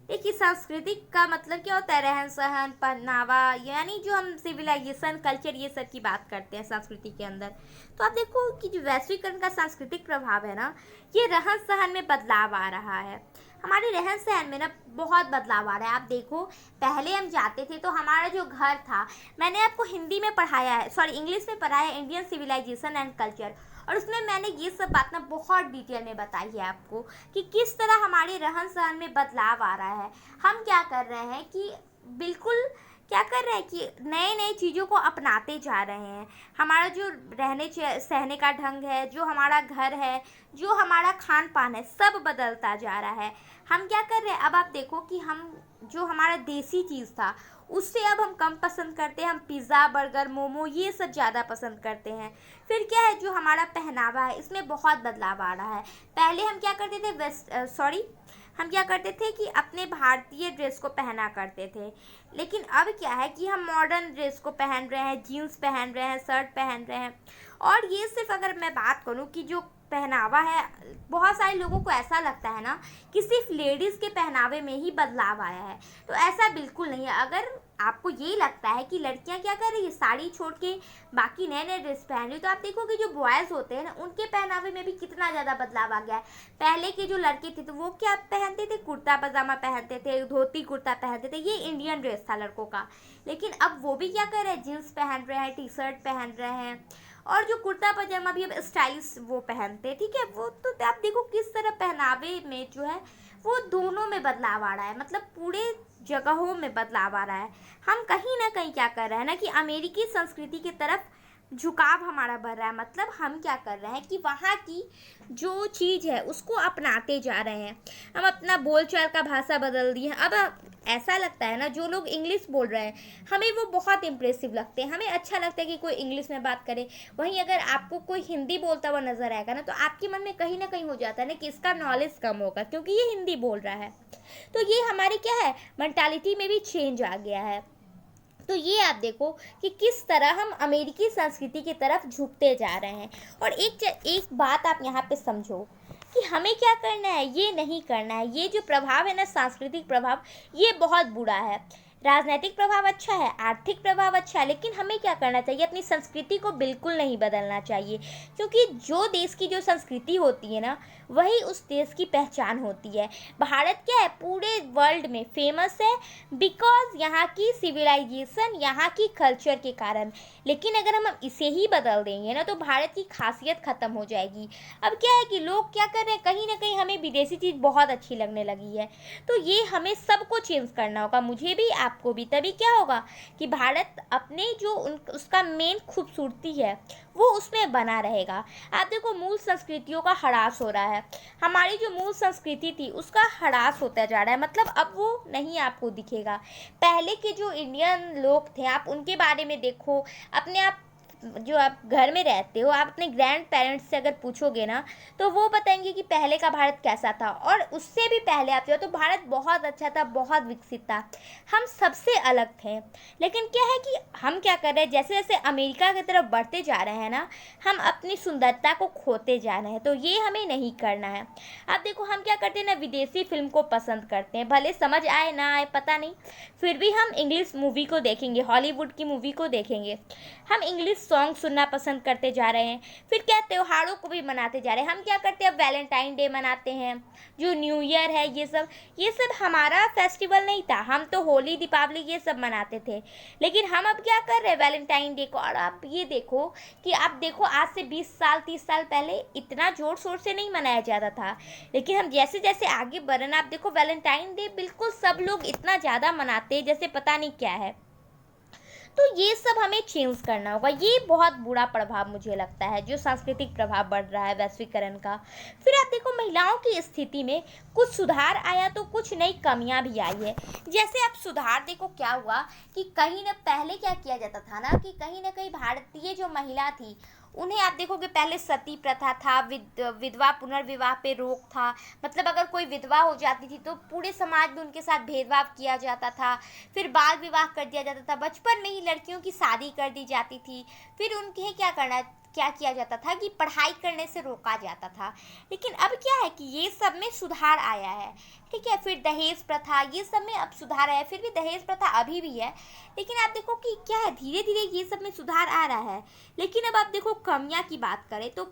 S1: देखिए, सांस्कृतिक का मतलब क्या होता है, रहन सहन, पहनावा, यानी जो हम सिविलाइजेशन, कल्चर, ये सब की बात करते हैं संस्कृति के अंदर। तो आप देखो कि जो वैश्वीकरण का सांस्कृतिक प्रभाव है ना, ये रहन सहन में बदलाव आ रहा है। हमारे रहन सहन में ना बहुत बदलाव आ रहा है। आप देखो, पहले हम जाते थे तो हमारा जो घर था, मैंने आपको हिंदी में पढ़ाया है, सॉरी इंग्लिश में पढ़ाया है, इंडियन सिविलाइजेशन एंड कल्चर, और उसमें मैंने ये सब बात ना बहुत डिटेल में बताई है आपको कि किस तरह हमारे रहन सहन में बदलाव आ रहा है। हम क्या कर रहे हैं कि बिल्कुल क्या कर रहे हैं कि नए नए चीज़ों को अपनाते जा रहे हैं। हमारा जो रहने सहने का ढंग है, जो हमारा घर है, जो हमारा खान पान है, सब बदलता जा रहा है। हम क्या कर रहे हैं, अब आप देखो कि हम जो हमारा देसी चीज़ था उससे अब हम कम पसंद करते हैं। हम पिज़्ज़ा, बर्गर, मोमो ये सब ज़्यादा पसंद करते हैं। फिर क्या है, जो हमारा पहनावा है इसमें बहुत बदलाव आ रहा है। पहले हम क्या करते थे, हम क्या करते थे कि अपने भारतीय ड्रेस को पहना करते थे। लेकिन अब क्या है कि हम मॉडर्न ड्रेस को पहन रहे हैं, जीन्स पहन रहे हैं, शर्ट पहन रहे हैं। और ये सिर्फ अगर मैं बात करूँ कि जो पहनावा है, बहुत सारे लोगों को ऐसा लगता है ना कि सिर्फ लेडीज़ के पहनावे में ही बदलाव आया है। तो ऐसा बिल्कुल नहीं है। अगर आपको ये लगता है कि लड़कियां क्या कर रही है, साड़ी छोड़ के बाकी नए नए ड्रेस पहन रही, तो आप देखोगे जो बॉयज़ होते हैं ना, उनके पहनावे में भी कितना ज़्यादा बदलाव आ गया है। पहले के जो लड़के थे तो वो क्या पहनते थे, कुर्ता पजामा पहनते थे, धोती कुर्ता पहनते थे, ये इंडियन ड्रेस था लड़कों का। लेकिन अब वो भी क्या कर रहे हैं, जीन्स पहन रहे हैं, टी शर्ट पहन रहे हैं, और जो कुर्ता पजामा भी अब स्टाइलिश वो पहनते हैं, ठीक है। वो तो आप देखो किस तरह पहनावे में जो है वो दोनों में बदलाव आ रहा है, मतलब पूरे जगहों में बदलाव आ रहा है। हम कहीं ना कहीं क्या कर रहे हैं ना कि अमेरिकी संस्कृति की तरफ झुकाव हमारा बढ़ रहा है। मतलब हम क्या कर रहे हैं कि वहाँ की जो चीज़ है उसको अपनाते जा रहे हैं। हम अपना बोलचाल का भाषा बदल दिए हैं। अब ऐसा लगता है ना, जो लोग इंग्लिश बोल रहे हैं हमें वो बहुत इम्प्रेसिव लगते हैं, हमें अच्छा लगता है कि कोई इंग्लिश में बात करे। वहीं अगर आपको कोई हिंदी बोलता हुआ नजर आएगा ना, तो आपके मन में कहीं ना कहीं हो जाता है ना कि इसका नॉलेज कम होगा क्योंकि ये हिंदी बोल रहा है। तो ये हमारी क्या है, मेंटालिटी में भी चेंज आ गया है। तो ये आप देखो कि किस तरह हम अमेरिकी संस्कृति की तरफ झुकते जा रहे हैं। और एक बात आप यहाँ पे समझो कि हमें क्या करना है, ये नहीं करना है। ये जो प्रभाव है ना, सांस्कृतिक प्रभाव, ये बहुत बुरा है। राजनीतिक प्रभाव अच्छा है, आर्थिक प्रभाव अच्छा है, लेकिन हमें क्या करना चाहिए, अपनी संस्कृति को बिल्कुल नहीं बदलना चाहिए। क्योंकि जो देश की जो संस्कृति होती है ना, वही उस देश की पहचान होती है। भारत क्या है, पूरे वर्ल्ड में फेमस है बिकॉज यहाँ की सिविलाइजेशन, यहाँ की कल्चर के कारण। लेकिन अगर हम इसे ही बदल देंगे ना, तो भारत की खासियत ख़त्म हो जाएगी। अब क्या है कि लोग क्या कर रहे हैं, कहीं ना कहीं हमें विदेशी चीज़ बहुत अच्छी लगने लगी है। तो ये हमें सबको चेंज करना होगा, मुझे भी आपको भी। तभी क्या होगा कि भारत अपने जो उसका मेन खूबसूरती है वो उसमें बना रहेगा। आप देखो, मूल संस्कृतियों का ह्रास हो रहा है। हमारी जो मूल संस्कृति थी उसका ह्रास होता जा रहा है। मतलब अब वो नहीं आपको दिखेगा। पहले के जो इंडियन लोग थे, आप उनके बारे में देखो, अपने आप जो आप घर में रहते हो, आप अपने ग्रैंड पेरेंट्स से अगर पूछोगे ना, तो वो बताएंगे कि पहले का भारत कैसा था। और उससे भी पहले आप जाओ तो भारत बहुत अच्छा था, बहुत विकसित था, हम सबसे अलग थे। लेकिन क्या है कि हम क्या कर रहे हैं, जैसे जैसे अमेरिका की तरफ बढ़ते जा रहे हैं ना, हम अपनी सुंदरता को खोते जा रहे हैं। तो ये हमें नहीं करना है। अब देखो, हम क्या करते हैं ना, विदेशी फिल्म को पसंद करते हैं, भले समझ आए ना आए पता नहीं, फिर भी हम इंग्लिश मूवी को देखेंगे, हॉलीवुड की मूवी को देखेंगे। हम इंग्लिश सॉन्ग सुनना पसंद करते जा रहे हैं। फिर क्या, त्योहारों को भी मनाते जा रहे हैं। हम क्या करते हैं, अब वैलेंटाइन डे मनाते हैं, जो न्यू ईयर है, ये सब हमारा फेस्टिवल नहीं था। हम तो होली, दीपावली ये सब मनाते थे। लेकिन हम अब क्या कर रहे हैं, वैलेंटाइन डे को। और आप ये देखो कि आप देखो, आज से 20 साल 30 साल पहले इतना जोर शोर से नहीं मनाया जाता था। लेकिन हम जैसे जैसे आगे बढ़ रहे हैं, आप देखो वैलेंटाइन डे बिल्कुल सब लोग इतना ज़्यादा मनाते हैं जैसे पता नहीं क्या है। तो ये सब हमें चेंज करना होगा। ये बहुत बुरा प्रभाव मुझे लगता है, जो सांस्कृतिक प्रभाव बढ़ रहा है वैश्वीकरण का। फिर आप देखो, महिलाओं की स्थिति में कुछ सुधार आया तो कुछ नई कमियां भी आई है। जैसे आप सुधार देखो क्या हुआ कि कहीं ना पहले क्या किया जाता था ना, कि कहीं ना कहीं भारतीय जो महिला थी, उन्हें आप देखोगे पहले सती प्रथा था, विधवा पुनर्विवाह पे रोक था। मतलब अगर कोई विधवा हो जाती थी तो पूरे समाज में उनके साथ भेदभाव किया जाता था। फिर बाल विवाह कर दिया जाता था, बचपन में ही लड़कियों की शादी कर दी जाती थी। फिर उनके क्या किया जाता था कि पढ़ाई करने से रोका जाता था। लेकिन अब क्या है कि ये सब में सुधार आया है। ठीक है, फिर दहेज प्रथा, ये सब में अब सुधार आया है। फिर भी दहेज प्रथा अभी भी है, लेकिन आप देखो कि क्या है, धीरे धीरे ये सब में सुधार आ रहा है। लेकिन अब आप देखो, कमियां की बात करें तो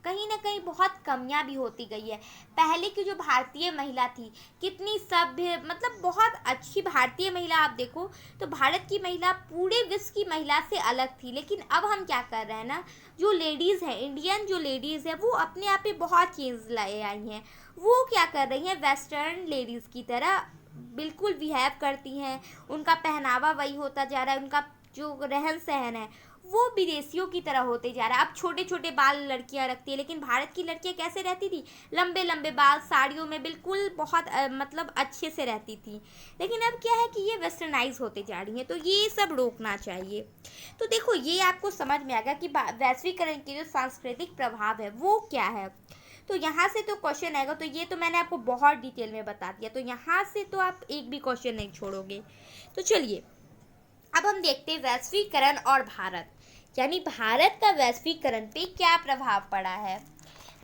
S1: कहीं ना कहीं बहुत कमियां भी होती गई है। पहले की जो भारतीय महिला थी, कितनी सभ्य, मतलब बहुत अच्छी भारतीय महिला। आप देखो तो भारत की महिला पूरे विश्व की महिला से अलग थी। लेकिन अब हम क्या कर रहे हैं ना, जो लेडीज़ हैं, इंडियन जो लेडीज़ है, वो अपने आप पे बहुत चेंज लाए आई हैं। वो क्या कर रही हैं, वेस्टर्न लेडीज़ की तरह बिल्कुल बिहेव करती हैं। उनका पहनावा वही होता जा रहा है, उनका जो रहन सहन है वो विदेशियों की तरह होते जा रहा है। अब छोटे छोटे बाल लड़कियां रखती है, लेकिन भारत की लड़कियां कैसे रहती थी, लंबे लंबे बाल, साड़ियों में बिल्कुल बहुत मतलब अच्छे से रहती थी। लेकिन अब क्या है कि ये वेस्टर्नाइज होते जा रही हैं, तो ये सब रोकना चाहिए। तो देखो, ये आपको समझ में आ गया कि वैश्वीकरण के जो सांस्कृतिक प्रभाव है वो क्या है। तो यहाँ से तो क्वेश्चन आएगा, तो ये तो मैंने आपको बहुत डिटेल में बता दिया, तो यहाँ से तो आप एक भी क्वेश्चन नहीं छोड़ोगे। तो चलिए, अब हम देखते हैं वैश्वीकरण और भारत, यानी भारत का वैश्वीकरण पे क्या प्रभाव पड़ा है।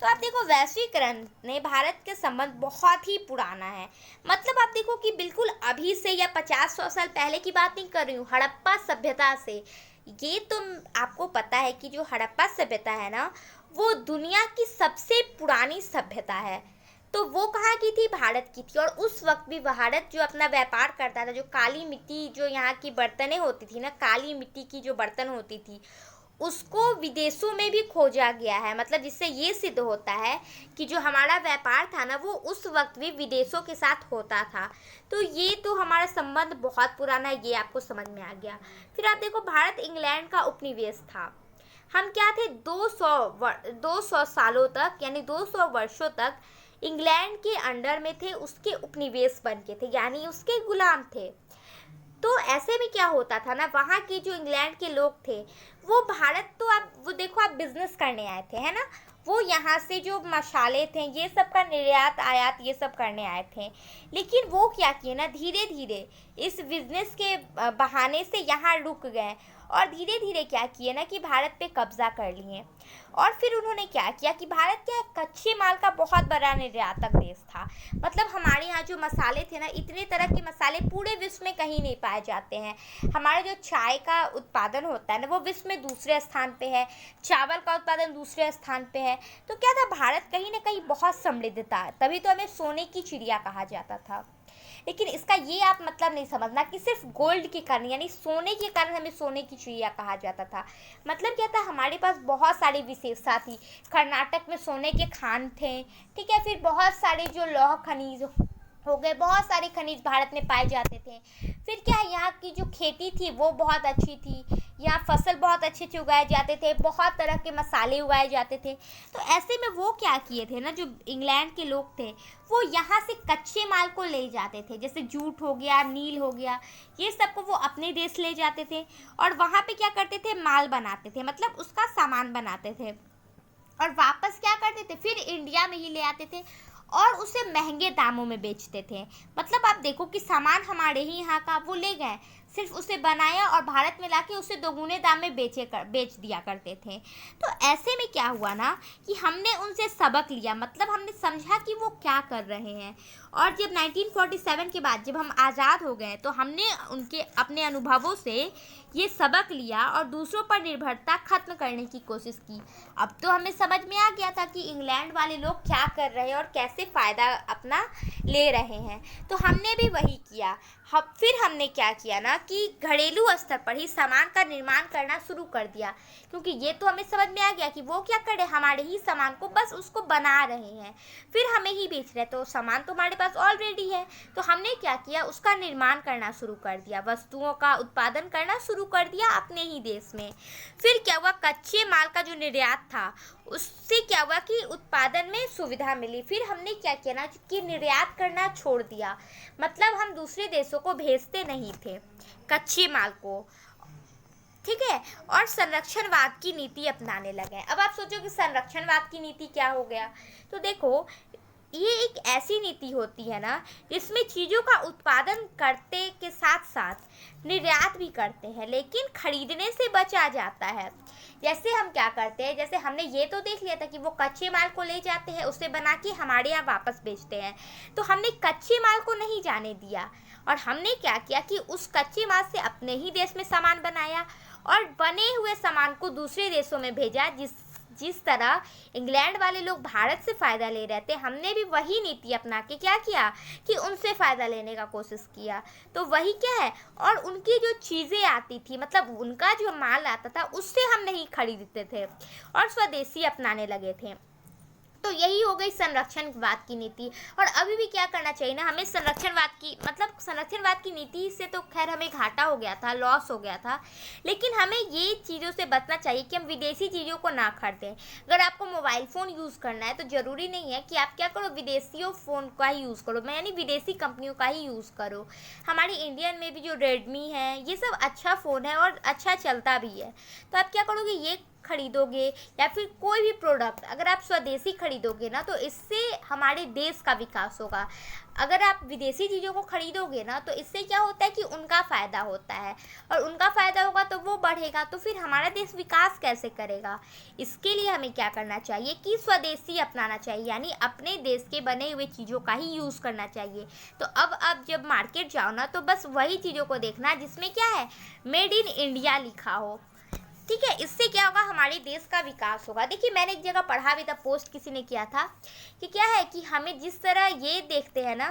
S1: तो आप देखो, वैश्वीकरण ने भारत के संबंध बहुत ही पुराना है। मतलब आप देखो कि बिल्कुल अभी से या 50-100 साल पहले की बात नहीं कर रही हूँ, हड़प्पा सभ्यता से। ये तो आपको पता है कि जो हड़प्पा सभ्यता है ना, वो दुनिया की सबसे पुरानी सभ्यता है। तो वो कहाँ की थी, भारत की थी। और उस वक्त भी भारत जो अपना व्यापार करता था, जो काली मिट्टी, जो यहाँ की बर्तनें होती थी ना, काली मिट्टी की जो बर्तन होती थी, उसको विदेशों में भी खोजा गया है। मतलब जिससे ये सिद्ध होता है कि जो हमारा व्यापार था ना, वो उस वक्त भी विदेशों के साथ होता था। तो ये तो हमारा संबंध बहुत पुराना है, ये आपको समझ में आ गया। फिर आप देखो, भारत इंग्लैंड का उपनिवेश था। हम क्या थे, 200 सालों तक यानी 200 वर्षों तक इंग्लैंड के अंडर में थे, उसके उपनिवेश बन के थे, यानी उसके गुलाम थे। तो ऐसे में क्या होता था ना, वहाँ के जो इंग्लैंड के लोग थे वो भारत, तो आप वो देखो, आप बिजनेस करने आए थे, है ना, वो यहाँ से जो मसाले थे ये सब का निर्यात आयात ये सब करने आए थे। लेकिन वो क्या किए ना, धीरे धीरे इस बिजनेस के बहाने से यहाँ रुक गए और धीरे धीरे क्या किए ना कि भारत पे कब्जा कर लिए। और फिर उन्होंने क्या किया कि भारत क्या कच्चे माल का बहुत बड़ा निर्यातक देश था। मतलब हमारे यहाँ जो मसाले थे ना, इतने तरह के मसाले पूरे विश्व में कहीं नहीं पाए जाते हैं। हमारा जो चाय का उत्पादन होता है ना, वो विश्व में दूसरे स्थान पे है, चावल का उत्पादन दूसरे स्थान पे है। तो क्या था, भारत कहीं ना कहीं बहुत समृद्ध था, तभी तो हमें सोने की चिड़िया कहा जाता था। लेकिन इसका ये आप मतलब नहीं समझना कि सिर्फ गोल्ड के कारण यानी सोने के कारण हमें सोने की चिड़िया कहा जाता था। मतलब क्या था, हमारे पास बहुत सारी विशेषता थी। कर्नाटक में सोने के खान थे, ठीक है, फिर बहुत सारे जो लौह खनिज हो गए, बहुत सारे खनिज भारत में पाए जाते थे। फिर क्या है, यहाँ की जो खेती थी वो बहुत अच्छी थी, यहाँ फसल बहुत अच्छे अच्छे उगाए जाते थे, बहुत तरह के मसाले उगाए जाते थे। तो ऐसे में वो क्या किए थे ना, जो इंग्लैंड के लोग थे वो यहाँ से कच्चे माल को ले जाते थे, जैसे जूट हो गया, नील हो गया, ये सब को वो अपने देश ले जाते थे और वहाँ पे क्या करते थे, माल बनाते थे, मतलब उसका सामान बनाते थे और वापस क्या करते थे, फिर इंडिया में ही ले आते थे और उसे महंगे दामों में बेचते थे। मतलब आप देखो कि सामान हमारे ही यहाँ का, वो ले गए, सिर्फ उसे बनाया और भारत में लाके उसे दोगुने दाम में बेच दिया करते थे। तो ऐसे में क्या हुआ ना कि हमने उनसे सबक लिया, मतलब हमने समझा कि वो क्या कर रहे हैं। और जब 1947 के बाद जब हम आज़ाद हो गए तो हमने उनके अपने अनुभवों से ये सबक लिया और दूसरों पर निर्भरता खत्म करने की कोशिश की। अब तो हमें समझ में आ गया था कि इंग्लैंड वाले लोग क्या कर रहे हैं और कैसे फ़ायदा अपना ले रहे हैं, तो हमने भी वही किया। फिर हमने क्या किया ना कि घरेलू स्तर पर ही सामान का निर्माण करना शुरू कर दिया, क्योंकि ये तो हमें समझ में आ गया कि वो क्या कर रहे हैं, हमारे ही सामान को बस उसको बना रहे हैं, फिर हमें ही बेच रहे हैं, तो सामान तो हमारे पास ऑलरेडी है। तो हमने क्या किया, उसका निर्माण करना शुरू कर दिया, वस्तुओं का उत्पादन करना शुरू कर दिया अपने ही देश में। फिर क्या हुआ, कच्चे माल का जो निर्यात था उससे क्या हुआ कि उत्पादन में सुविधा मिली। फिर हमने क्या किया ना कि निर्यात करना छोड़ दिया, मतलब हम दूसरे देशों को भेजते नहीं थे कच्चे माल को, ठीक है, और संरक्षणवाद की नीति अपनाने लगे। अब आप सोचो कि संरक्षणवाद की नीति क्या हो गया, तो देखो ये एक ऐसी नीति होती है ना जिसमें चीज़ों का उत्पादन करते के साथ साथ निर्यात भी करते हैं, लेकिन खरीदने से बचा जाता है। जैसे हम क्या करते हैं, जैसे हमने ये तो देख लिया था कि वो कच्चे माल को ले जाते हैं, उसे बना के हमारे यहाँ वापस बेचते हैं, तो हमने कच्चे माल को नहीं जाने दिया और हमने क्या किया कि उस कच्चे माल से अपने ही देश में सामान बनाया और बने हुए सामान को दूसरे देशों में भेजा। जिस तरह इंग्लैंड वाले लोग भारत से फ़ायदा ले रहे थे, हमने भी वही नीति अपना के क्या किया कि उनसे फ़ायदा लेने का कोशिश किया। तो वही क्या है, और उनकी जो चीज़ें आती थी, मतलब उनका जो माल आता था उससे हम नहीं खरीदते थे और स्वदेशी अपनाने लगे थे। तो यही हो गई संरक्षणवाद की नीति। और अभी भी क्या करना चाहिए ना, हमें संरक्षणवाद की नीति से तो खैर हमें घाटा हो गया था, लॉस हो गया था, लेकिन हमें ये चीज़ों से बचना चाहिए कि हम विदेशी चीज़ों को ना खरीदें। अगर आपको मोबाइल फ़ोन यूज़ करना है तो ज़रूरी नहीं है कि आप क्या करो, विदेशियों फ़ोन का ही यूज़ करो, यानी विदेशी कंपनियों का ही यूज़ करो। हमारी इंडियन में भी जो रेडमी है ये सब अच्छा फ़ोन है और अच्छा चलता भी है। तो आप क्या करोगे, ये खरीदोगे या फिर कोई भी प्रोडक्ट अगर आप स्वदेशी खरीदोगे ना, तो इससे हमारे देश का विकास होगा। अगर आप विदेशी चीज़ों को खरीदोगे ना, तो इससे क्या होता है कि उनका फ़ायदा होता है और उनका फ़ायदा होगा तो वो बढ़ेगा, तो फिर हमारा देश विकास कैसे करेगा। इसके लिए हमें क्या करना चाहिए कि स्वदेशी अपनाना चाहिए, यानी अपने देश के बने हुए चीज़ों का ही यूज़ करना चाहिए। तो अब आप जब मार्केट जाओ ना, तो बस वही चीज़ों को देखना जिसमें क्या है, मेड इन इंडिया लिखा हो, ठीक है। इससे क्या होगा, हमारे देश का विकास होगा। देखिए मैंने एक जगह पढ़ा भी था, पोस्ट किसी ने किया था कि क्या है कि हमें जिस तरह ये देखते हैं ना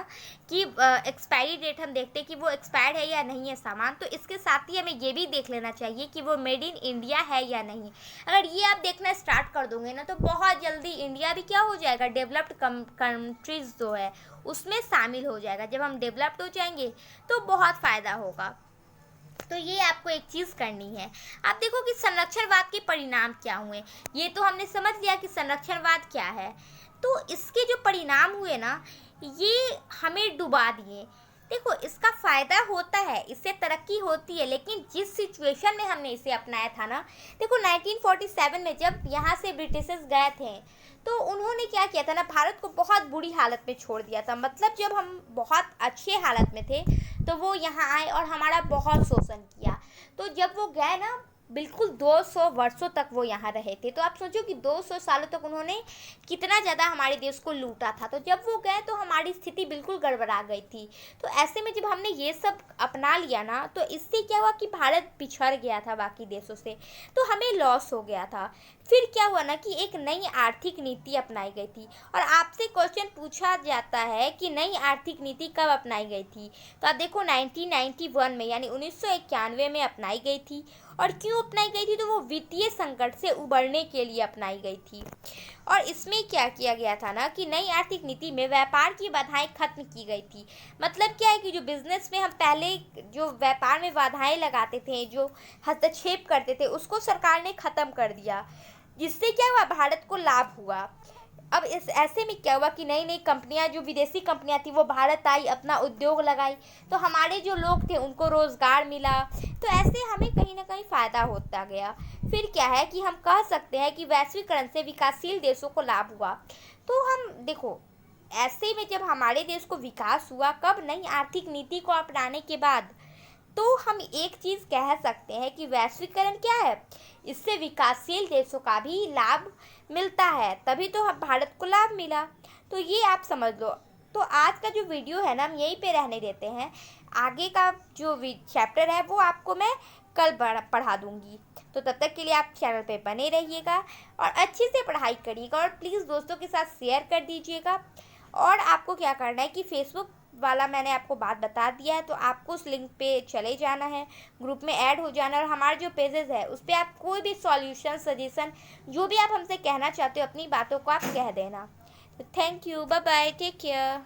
S1: कि एक्सपायरी डेट हम देखते हैं कि वो एक्सपायर्ड है या नहीं है सामान, तो इसके साथ ही हमें ये भी देख लेना चाहिए कि वो मेड इन इंडिया है या नहीं। अगर ये आप देखना स्टार्ट कर दोगे ना, तो बहुत जल्दी इंडिया भी क्या हो जाएगा, डेवलप्ड कंट्रीज़ जो है उसमें शामिल हो जाएगा। जब हम डेवलप्ड हो जाएंगे तो बहुत फ़ायदा होगा। तो ये आपको एक चीज़ करनी है। आप देखो कि संरक्षणवाद के परिणाम क्या हुए। ये तो हमने समझ लिया कि संरक्षणवाद क्या है। तो इसके जो परिणाम हुए ना, ये हमें डुबा दिए। देखो, इसका फ़ायदा होता है, इससे तरक्की होती है, लेकिन जिस सिचुएशन में हमने इसे अपनाया था ना, देखो 1947 में जब यहाँ से ब्रिटिशर्स गए थे, तो उन्होंने क्या किया था ना, भारत को बहुत बुरी हालत में छोड़ दिया था। मतलब जब हम बहुत अच्छे हालत में थे, तो वो यहाँ आए और हमारा बहुत शोषण किया। तो जब वो गए ना, बिल्कुल 200 वर्षों तक वो यहाँ रहे थे। तो आप सोचो कि 200 सालों तक उन्होंने कितना ज़्यादा हमारे देश को लूटा था। तो जब वो गए तो हमारी स्थिति बिल्कुल गड़बड़ा गई थी। तो ऐसे में जब हमने ये सब अपना लिया ना, तो इससे क्या हुआ कि भारत पिछड़ गया था बाकी देशों से, तो हमें लॉस हो गया था। फिर क्या हुआ ना कि एक नई आर्थिक नीति अपनाई गई थी। और आपसे क्वेश्चन पूछा जाता है कि नई आर्थिक नीति कब अपनाई गई थी, तो आप देखो 1991 में, यानी 1991 में अपनाई गई थी। और क्यों अपनाई गई थी, तो वो वित्तीय संकट से उबरने के लिए अपनाई गई थी। और इसमें क्या किया गया था ना कि नई आर्थिक नीति में व्यापार की बाधाएं खत्म की गई थी। मतलब क्या है कि जो बिजनेस में हम पहले जो व्यापार में बाधाएं लगाते थे, जो हस्तक्षेप करते थे, उसको सरकार ने ख़त्म कर दिया, जिससे क्या हुआ, भारत को लाभ हुआ। अब इस ऐसे में क्या हुआ कि नई नई कंपनियां, जो विदेशी कंपनियां थी, वो भारत आई, अपना उद्योग लगाई, तो हमारे जो लोग थे उनको रोज़गार मिला। तो ऐसे हमें कहीं ना कहीं फ़ायदा होता गया। फिर क्या है कि हम कह सकते हैं कि वैश्वीकरण से विकासशील देशों को लाभ हुआ। तो हम देखो, ऐसे में जब हमारे देश को विकास हुआ, कब, नई आर्थिक नीति को अपनाने के बाद, तो हम एक चीज़ कह सकते हैं कि वैश्वीकरण क्या है, इससे विकासशील देशों का भी लाभ मिलता है, तभी तो हम भारत को लाभ मिला। तो ये आप समझ लो। तो आज का जो वीडियो है ना, हम यहीं पे रहने देते हैं। आगे का जो चैप्टर है वो आपको मैं कल पढ़ा दूंगी। तो तब तक के लिए आप चैनल पे बने रहिएगा और अच्छे से पढ़ाई करिएगा, और प्लीज़ दोस्तों के साथ शेयर कर दीजिएगा। और आपको क्या करना है कि फेसबुक वाला मैंने आपको बात बता दिया है, तो आपको उस लिंक पे चले जाना है, ग्रुप में ऐड हो जाना है, और हमारे जो पेजेस है उस पर आप कोई भी सॉल्यूशन, सजेशन, जो भी आप हमसे कहना चाहते हो, अपनी बातों को आप कह देना। तो thank you, bye bye, take care.